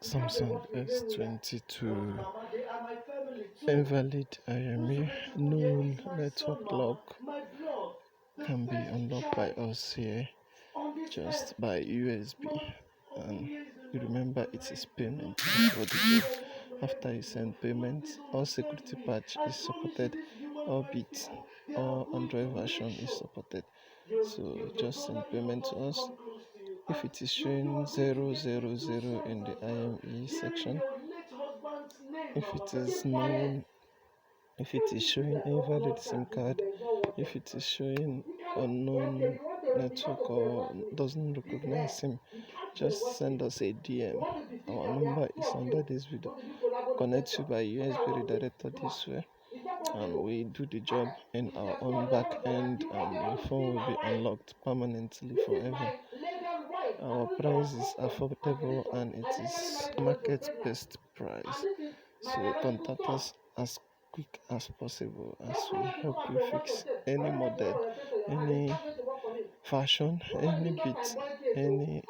Samsung S22 invalid IMEI null network lock can be unlocked by us here just by USB, and you remember it is payment before the job. After you send payment, all security patch is supported, all bits, all Android version is supported. So just send payment to us. If it is showing 000 in the IME section, if it is known, if it is showing invalid SIM card, if it is showing unknown network or doesn't recognize SIM, just send us a DM. Our number is under this video. Connect you by USB redirector this way, and we do the job in our own back end, and your phone will be unlocked permanently forever. Our price is affordable and it is market best price. So contact us as quick as possible as we help you fix any model, any fashion, any bit, any